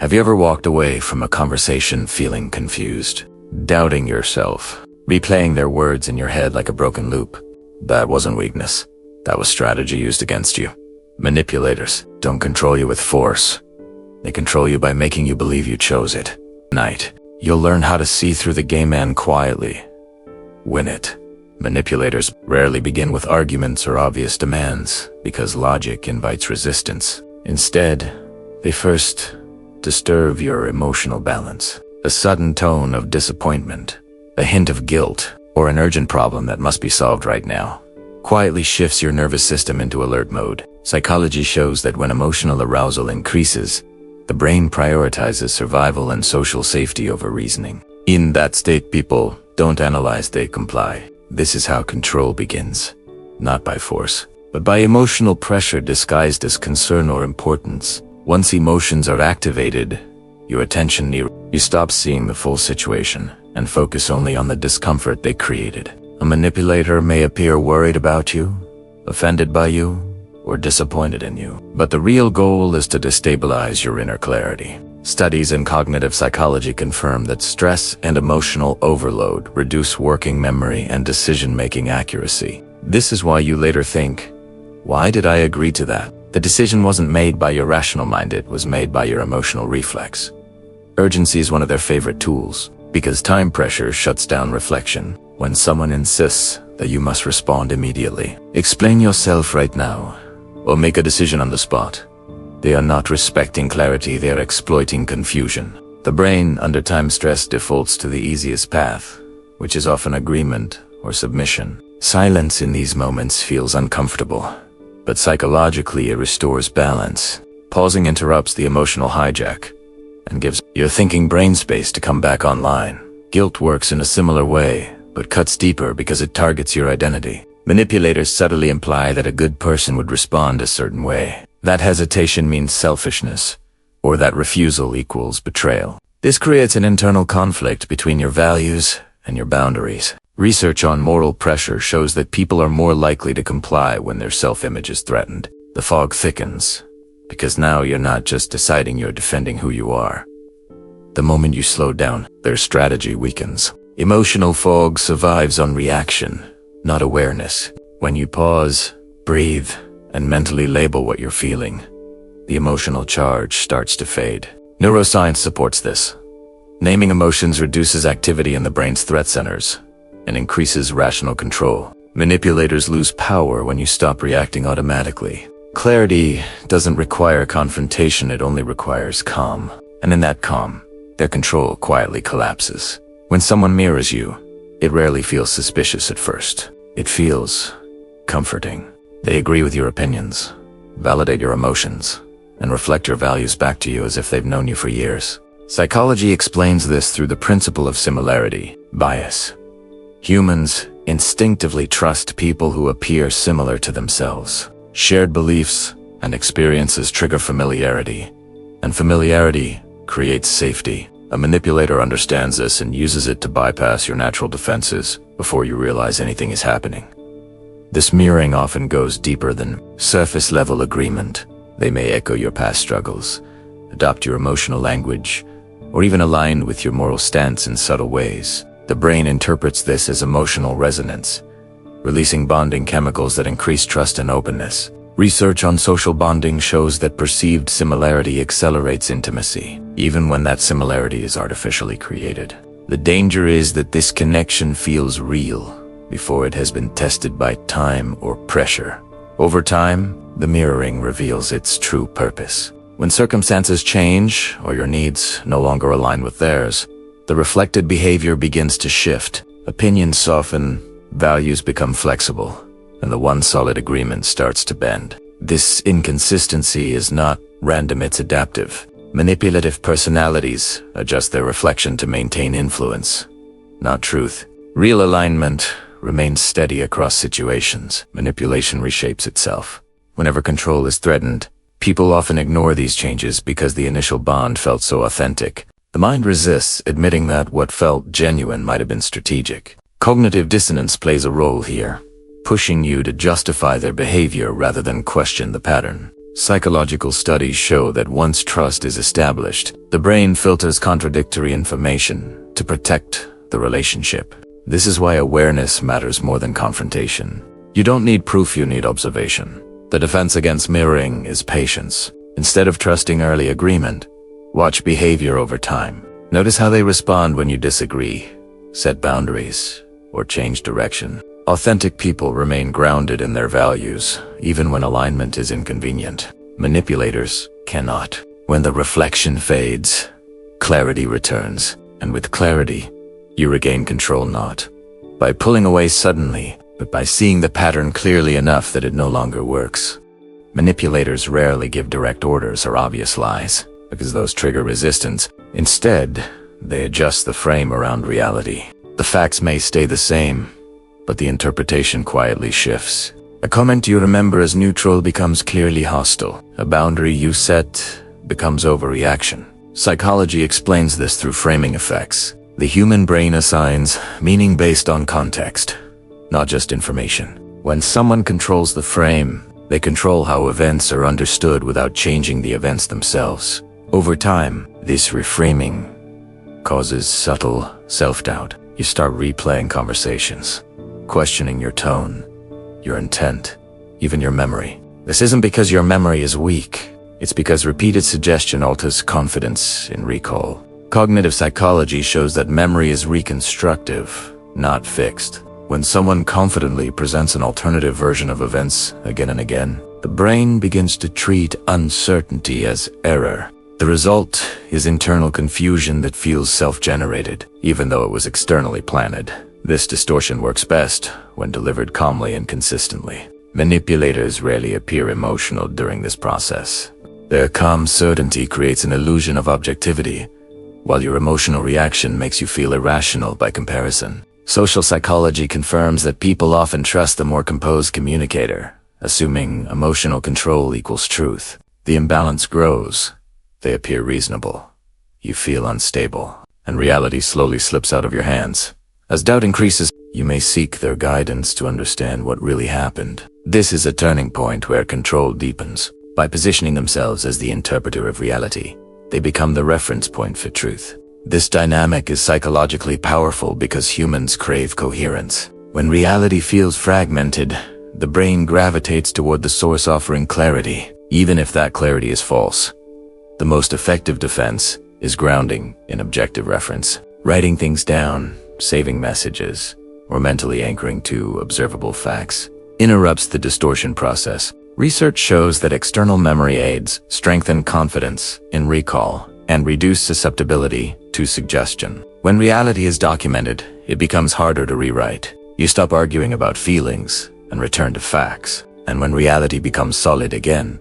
Have you ever walked away from a conversation feeling confused, doubting yourself, replaying their words in your head like a broken loop? That wasn't weakness. That was strategy used against you. Manipulators don't control you with force. They control you by making you believe you chose it. Tonight, you'll learn how to see through the game man quietly. Win it. Manipulators rarely begin with arguments or obvious demands because logic invites resistance. Instead, they first disturb your emotional balance. A sudden tone of disappointment, a hint of guilt, or an urgent problem that must be solved right now quietly shifts your nervous system into alert mode. Psychology shows that when emotional arousal increases, the brain prioritizes survival and social safety over reasoning. In that state, people don't analyze, they comply. This is how control begins, not by force, but by emotional pressure disguised as concern or importance. Once emotions are activated, your attention you stop seeing the full situation and focus only on the discomfort they created. A manipulator may appear worried about you, offended by you, or disappointed in you, but the real goal is to destabilize your inner clarity. Studies in cognitive psychology confirm that stress and emotional overload reduce working memory and decision-making accuracy. This is why you later think, why did I agree to that? The decision wasn't made by your rational mind, it was made by your emotional reflex. Urgency is one of their favorite tools, because time pressure shuts down reflection. When someone insists that you must respond immediately, explain yourself right now, or make a decision on the spot, they are not respecting clarity, they are exploiting confusion. The brain, under time stress, defaults to the easiest path, which is often agreement or submission. Silence in these moments feels uncomfortable, but psychologically it restores balance. Pausing interrupts the emotional hijack and gives your thinking brain space to come back online. Guilt works in a similar way, but cuts deeper because it targets your identity. Manipulators subtly imply that a good person would respond a certain way. That hesitation means selfishness, or that refusal equals betrayal. This creates an internal conflict between your values and your boundaries. Research on moral pressure shows that people are more likely to comply when their self-image is threatened. The fog thickens, because now you're not just deciding, you're defending who you are. The moment you slow down, their strategy weakens. Emotional fog survives on reaction, not awareness. When you pause, breathe, and mentally label what you're feeling, the emotional charge starts to fade. Neuroscience supports this. Naming emotions reduces activity in the brain's threat centers and increases rational control. Manipulators lose power when you stop reacting automatically. Clarity doesn't require confrontation, it only requires calm. And in that calm, their control quietly collapses. When someone mirrors you, it rarely feels suspicious at first. It feels comforting. They agree with your opinions, validate your emotions, and reflect your values back to you as if they've known you for years. Psychology explains this through the principle of similarity bias. Humans instinctively trust people who appear similar to themselves. Shared beliefs and experiences trigger familiarity, and familiarity creates safety. A manipulator understands this and uses it to bypass your natural defenses before you realize anything is happening. This mirroring often goes deeper than surface-level agreement. They may echo your past struggles, adopt your emotional language, or even align with your moral stance in subtle ways. The brain interprets this as emotional resonance, releasing bonding chemicals that increase trust and openness. Research on social bonding shows that perceived similarity accelerates intimacy, even when that similarity is artificially created. The danger is that this connection feels real before it has been tested by time or pressure. Over time, the mirroring reveals its true purpose. When circumstances change or your needs no longer align with theirs, the reflected behavior begins to shift. Opinions soften, values become flexible, and the one solid agreement starts to bend. This inconsistency is not random, it's adaptive. Manipulative personalities adjust their reflection to maintain influence, not truth. Real alignment remains steady across situations. Manipulation reshapes itself. Whenever control is threatened, people often ignore these changes because the initial bond felt so authentic. The mind resists admitting that what felt genuine might have been strategic. Cognitive dissonance plays a role here, pushing you to justify their behavior rather than question the pattern. Psychological studies show that once trust is established, the brain filters contradictory information to protect the relationship. This is why awareness matters more than confrontation. You don't need proof, you need observation. The defense against mirroring is patience. Instead of trusting early agreement, watch behavior over time. Notice how they respond when you disagree, set boundaries, or change direction. Authentic people remain grounded in their values, even when alignment is inconvenient. Manipulators cannot. When the reflection fades, clarity returns. And with clarity, you regain control not by pulling away suddenly, but by seeing the pattern clearly enough that it no longer works. Manipulators rarely give direct orders or obvious lies, because those trigger resistance. Instead, they adjust the frame around reality. The facts may stay the same, but the interpretation quietly shifts. A comment you remember as neutral becomes clearly hostile. A boundary you set becomes overreaction. Psychology explains this through framing effects. The human brain assigns meaning based on context, not just information. When someone controls the frame, they control how events are understood without changing the events themselves. Over time, this reframing causes subtle self-doubt. You start replaying conversations, questioning your tone, your intent, even your memory. This isn't because your memory is weak. It's because repeated suggestion alters confidence in recall. Cognitive psychology shows that memory is reconstructive, not fixed. When someone confidently presents an alternative version of events again and again, the brain begins to treat uncertainty as error. The result is internal confusion that feels self-generated, even though it was externally planted. This distortion works best when delivered calmly and consistently. Manipulators rarely appear emotional during this process. Their calm certainty creates an illusion of objectivity, while your emotional reaction makes you feel irrational by comparison. Social psychology confirms that people often trust the more composed communicator, assuming emotional control equals truth. The imbalance grows. They appear reasonable. You feel unstable, and reality slowly slips out of your hands. As doubt increases, you may seek their guidance to understand what really happened. This is a turning point where control deepens. By positioning themselves as the interpreter of reality, they become the reference point for truth. This dynamic is psychologically powerful because humans crave coherence. When reality feels fragmented, the brain gravitates toward the source offering clarity, even if that clarity is false. The most effective defense is grounding in objective reference. Writing things down, saving messages, or mentally anchoring to observable facts interrupts the distortion process. Research shows that external memory aids strengthen confidence in recall and reduce susceptibility to suggestion. When reality is documented, it becomes harder to rewrite. You stop arguing about feelings and return to facts. And when reality becomes solid again,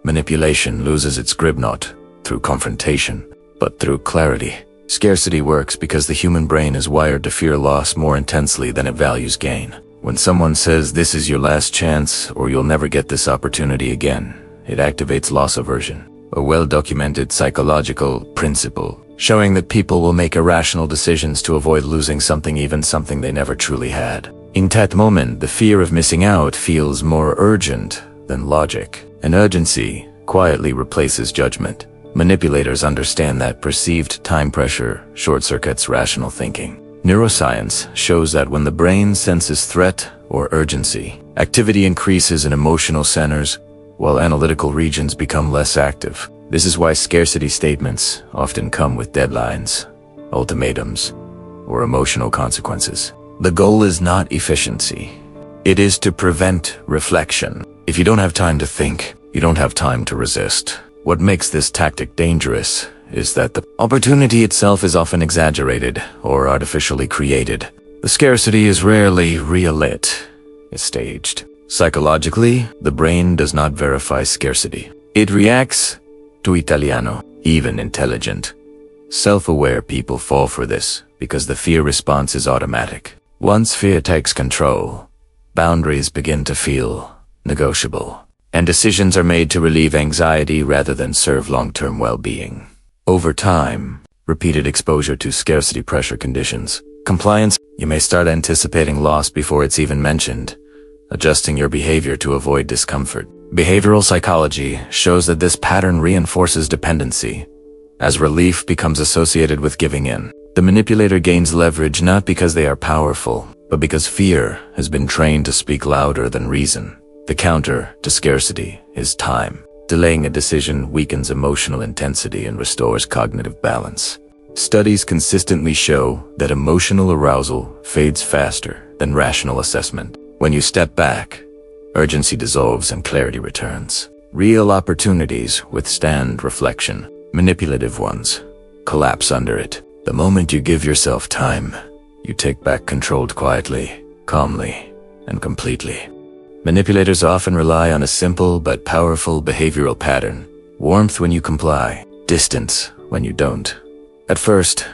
manipulation loses its grip not through confrontation, but through clarity. Scarcity works because the human brain is wired to fear loss more intensely than it values gain. When someone says this is your last chance or you'll never get this opportunity again, it activates loss aversion, a well-documented psychological principle showing that people will make irrational decisions to avoid losing something, even something they never truly had. In that moment, the fear of missing out feels more urgent than logic, and urgency quietly replaces judgment. Manipulators understand that perceived time pressure short-circuits rational thinking. Neuroscience shows that when the brain senses threat or urgency, activity increases in emotional centers, while analytical regions become less active. This is why scarcity statements often come with deadlines, ultimatums, or emotional consequences. The goal is not efficiency. It is to prevent reflection. If you don't have time to think, you don't have time to resist. What makes this tactic dangerous is that the opportunity itself is often exaggerated or artificially created. The scarcity is rarely real-lit, it's staged. Psychologically, the brain does not verify scarcity. It reacts to Italiano, even intelligent. Self-aware people fall for this because the fear response is automatic. Once fear takes control, boundaries begin to feel negotiable, and decisions are made to relieve anxiety rather than serve long-term well-being. Over time, repeated exposure to scarcity pressure conditions, compliance, you may start anticipating loss before it's even mentioned, adjusting your behavior to avoid discomfort. Behavioral psychology shows that this pattern reinforces dependency, as relief becomes associated with giving in. The manipulator gains leverage not because they are powerful, but because fear has been trained to speak louder than reason. The counter to scarcity is time. Delaying a decision weakens emotional intensity and restores cognitive balance. Studies consistently show that emotional arousal fades faster than rational assessment. When you step back, urgency dissolves and clarity returns. Real opportunities withstand reflection. Manipulative ones collapse under it. The moment you give yourself time, you take back control quietly, calmly, and completely. Manipulators often rely on a simple but powerful behavioral pattern: warmth when you comply, distance when you don't. At first,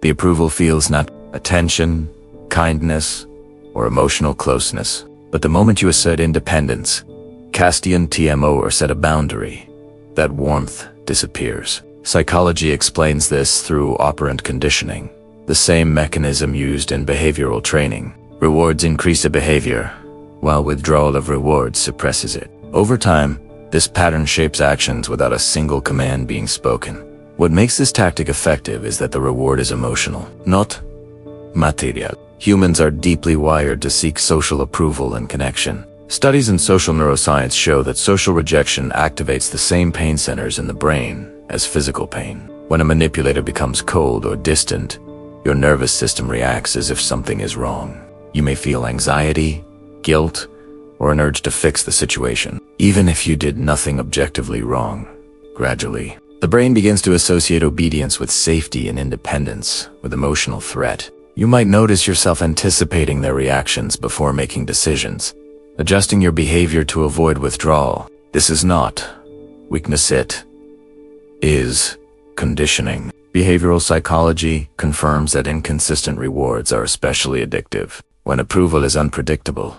the approval feels not attention, kindness, or emotional closeness. But the moment you assert independence, Castian TMO, or set a boundary, that warmth disappears. Psychology explains this through operant conditioning, the same mechanism used in behavioral training. Rewards increase a behavior, while withdrawal of rewards suppresses it. Over time, this pattern shapes actions without a single command being spoken. What makes this tactic effective is that the reward is emotional, not material. Humans are deeply wired to seek social approval and connection. Studies in social neuroscience show that social rejection activates the same pain centers in the brain as physical pain. When a manipulator becomes cold or distant, your nervous system reacts as if something is wrong. You may feel anxiety, guilt, or an urge to fix the situation, even if you did nothing objectively wrong. Gradually, the brain begins to associate obedience with safety and independence with emotional threat. You might notice yourself anticipating their reactions before making decisions, adjusting your behavior to avoid withdrawal. This is not weakness, it is conditioning. Behavioral psychology confirms that inconsistent rewards are especially addictive. When approval is unpredictable,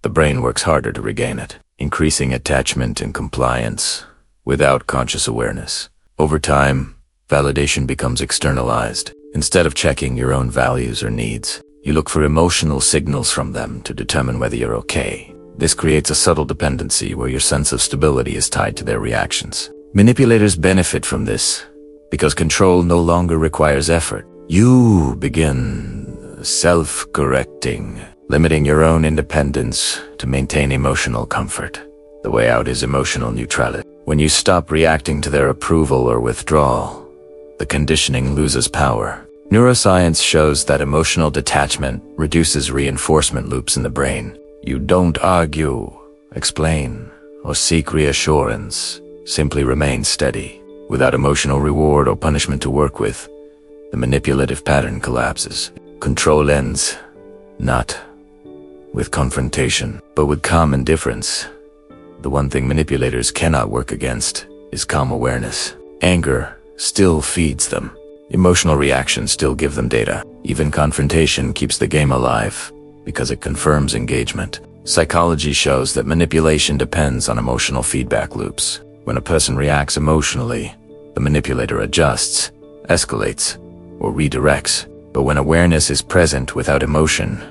the brain works harder to regain it, increasing attachment and compliance without conscious awareness. Over time, validation becomes externalized. Instead of checking your own values or needs, you look for emotional signals from them to determine whether you're okay. This creates a subtle dependency where your sense of stability is tied to their reactions. Manipulators benefit from this because control no longer requires effort. You begin self-correcting, limiting your own independence to maintain emotional comfort. The way out is emotional neutrality. When you stop reacting to their approval or withdrawal, the conditioning loses power. Neuroscience shows that emotional detachment reduces reinforcement loops in the brain. You don't argue, explain, or seek reassurance. Simply remain steady. Without emotional reward or punishment to work with, the manipulative pattern collapses. Control ends, not with confrontation, but with calm indifference. The one thing manipulators cannot work against is calm awareness. Anger still feeds them. Emotional reactions still give them data. Even confrontation keeps the game alive because it confirms engagement. Psychology shows that manipulation depends on emotional feedback loops. When a person reacts emotionally, the manipulator adjusts, escalates, or redirects. But when awareness is present without emotion,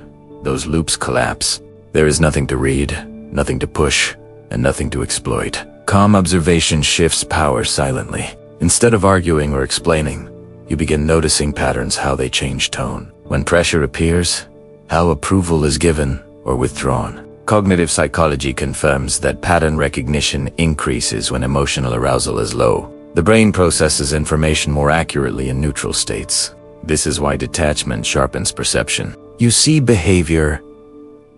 those loops collapse. There is nothing to read, nothing to push, and nothing to exploit. Calm observation shifts power silently. Instead of arguing or explaining, you begin noticing patterns, how they change tone. When pressure appears, how approval is given or withdrawn. Cognitive psychology confirms that pattern recognition increases when emotional arousal is low. The brain processes information more accurately in neutral states. This is why detachment sharpens perception. You see behavior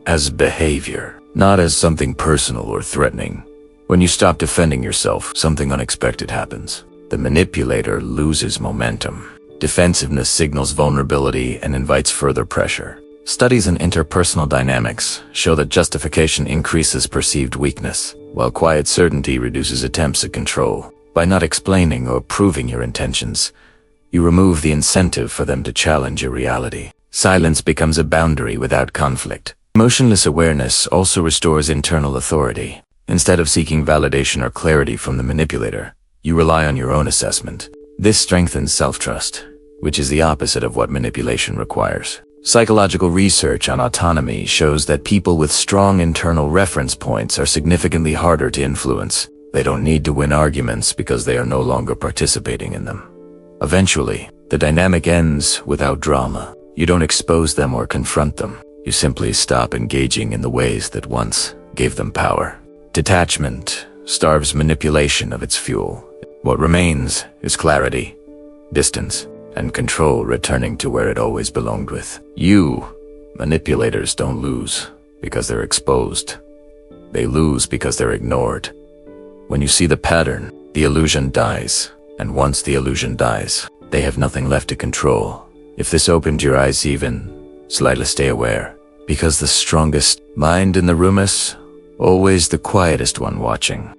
as behavior, not as something personal or threatening. When you stop defending yourself, something unexpected happens. The manipulator loses momentum. Defensiveness signals vulnerability and invites further pressure. Studies in interpersonal dynamics show that justification increases perceived weakness, while quiet certainty reduces attempts at control. By not explaining or proving your intentions, you remove the incentive for them to challenge your reality. Silence becomes a boundary without conflict. Emotionless awareness also restores internal authority. Instead of seeking validation or clarity from the manipulator, you rely on your own assessment. This strengthens self-trust, which is the opposite of what manipulation requires. Psychological research on autonomy shows that people with strong internal reference points are significantly harder to influence. They don't need to win arguments because they are no longer participating in them. Eventually, the dynamic ends without drama. You don't expose them or confront them. You simply stop engaging in the ways that once gave them power. Detachment starves manipulation of its fuel. What remains is clarity, distance, and control returning to where it always belonged with. You, manipulators, don't lose because they're exposed. They lose because they're ignored. When you see the pattern, the illusion dies. And once the illusion dies, they have nothing left to control. If this opened your eyes even slightly, stay aware. Because the strongest mind in the room is always the quietest one watching.